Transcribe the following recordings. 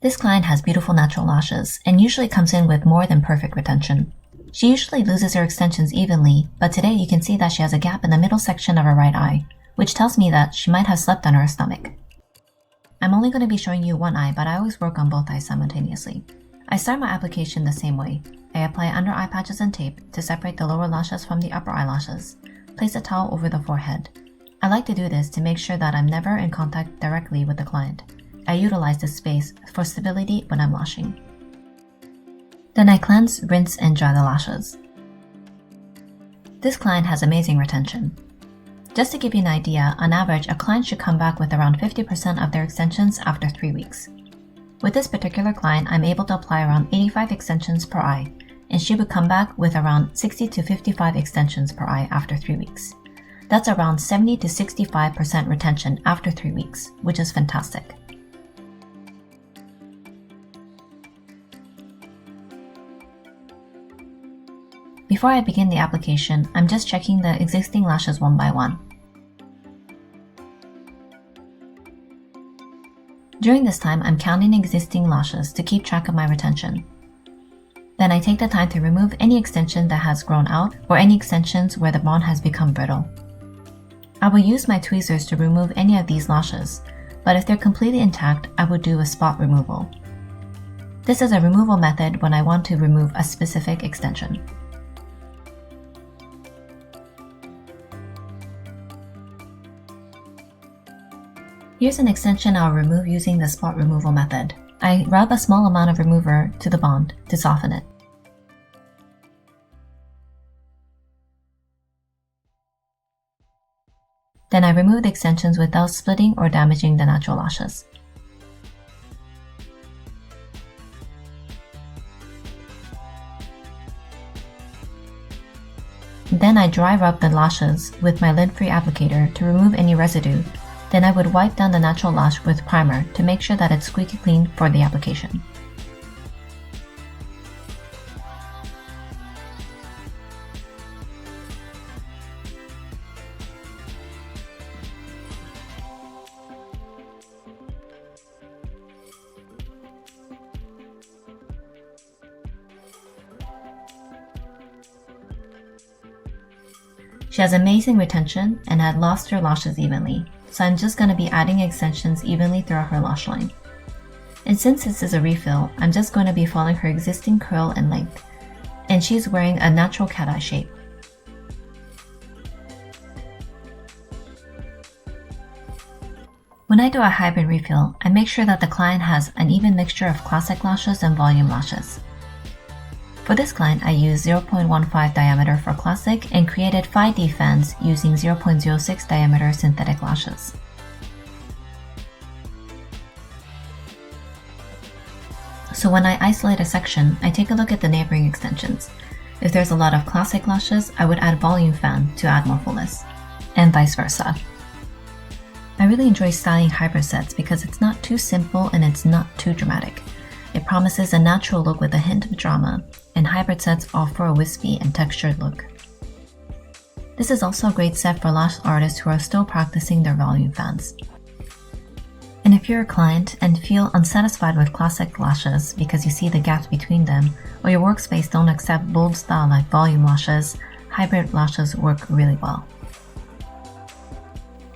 This client has beautiful natural lashes and usually comes in with more than perfect retention. She usually loses her extensions evenly, but today you can see that she has a gap in the middle section of her right eye, which tells me that she might have slept on her stomach. I'm only going to be showing you one eye, but I always work on both eyes simultaneously. I start my application the same way. I apply under eye patches and tape to separate the lower lashes from the upper eyelashes. Place a towel over the forehead. I like to do this to make sure that I'm never in contact directly with the client. I utilize this space for stability when I'm lashing. Then I cleanse, rinse, and dry the lashes. This client has amazing retention. Just to give you an idea, on average, a client should come back with around 50% of their extensions after 3 weeks. With this particular client, I'm able to apply around 85 extensions per eye, and she would come back with around 60 to 55 extensions per eye after 3 weeks. That's around 70 to 65% retention after 3 weeks, which is fantastic. Before I begin the application, I'm just checking the existing lashes one by one. During this time, I'm counting existing lashes to keep track of my retention. Then I take the time to remove any extension that has grown out or any extensions where the bond has become brittle. I will use my tweezers to remove any of these lashes, but if they're completely intact, I would do a spot removal. This is a removal method when I want to remove a specific extension. Here's an extension I'll remove using the spot removal method. I rub a small amount of remover to the bond to soften it. Then I remove the extensions without splitting or damaging the natural lashes. Then I dry rub the lashes with my lint-free applicator to remove any residue. Then I would wipe down the natural lash with primer to make sure that it's squeaky clean for the application. She has amazing retention and had lost her lashes evenly, so I'm just going to be adding extensions evenly throughout her lash line. And since this is a refill, I'm just going to be following her existing curl and length, and she's wearing a natural cat eye shape. When I do a hybrid refill, I make sure that the client has an even mixture of classic lashes and volume lashes. For this client, I used 0.15 diameter for classic and created 5D fans using 0.06 diameter synthetic lashes. So when I isolate a section, I take a look at the neighboring extensions. If there's a lot of classic lashes, I would add volume fan to add more fullness, and vice versa. I really enjoy styling hybrid sets because it's not too simple and it's not too dramatic. It promises a natural look with a hint of drama, and hybrid sets offer a wispy and textured look. This is also a great set for lash artists who are still practicing their volume fans. And if you're a client and feel unsatisfied with classic lashes because you see the gaps between them, or your workspace don't accept bold style like volume lashes, hybrid lashes work really well.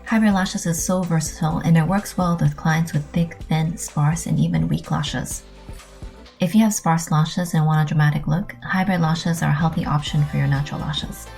Hybrid lashes is so versatile and it works well with clients with thick, thin, sparse, and even weak lashes. If you have sparse lashes and want a dramatic look, hybrid lashes are a healthy option for your natural lashes.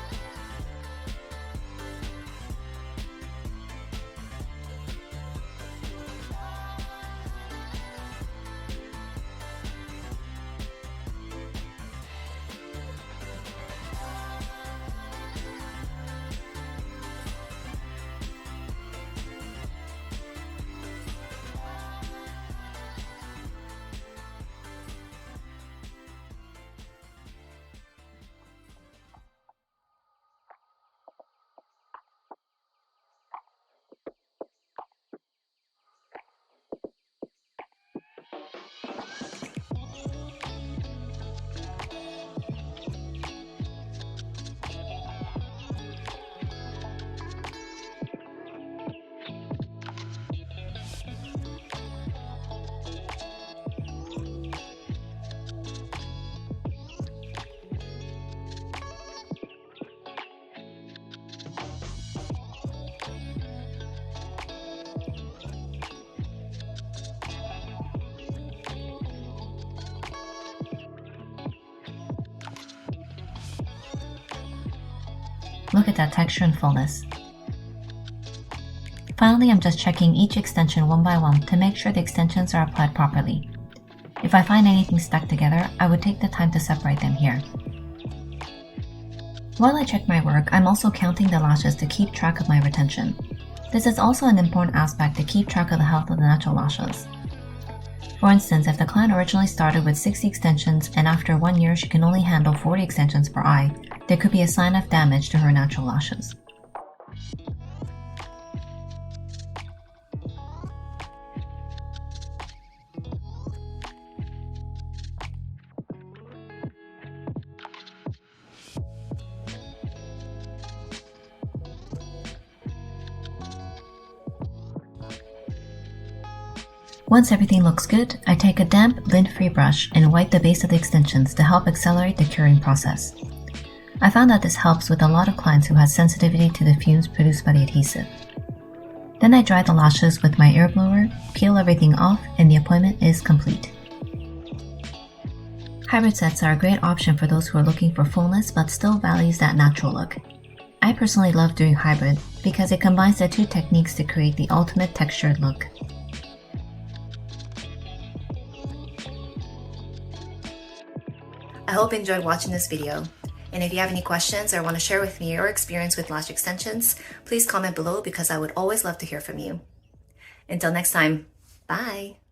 Look at that texture and fullness. Finally, I'm just checking each extension one by one to make sure the extensions are applied properly. If I find anything stuck together, I would take the time to separate them here. While I check my work, I'm also counting the lashes to keep track of my retention. This is also an important aspect to keep track of the health of the natural lashes. For instance, if the client originally started with 60 extensions and after 1 year she can only handle 40 extensions per eye, there could be a sign of damage to her natural lashes. Once everything looks good, I take a damp, lint-free brush and wipe the base of the extensions to help accelerate the curing process. I found that this helps with a lot of clients who have sensitivity to the fumes produced by the adhesive. Then I dry the lashes with my air blower, peel everything off, and the appointment is complete. Hybrid sets are a great option for those who are looking for fullness but still values that natural look. I personally love doing hybrid because it combines the two techniques to create the ultimate textured look. I hope you enjoyed watching this video. And if you have any questions or want to share with me your experience with lash extensions, please comment below because I would always love to hear from you. Until next time, bye!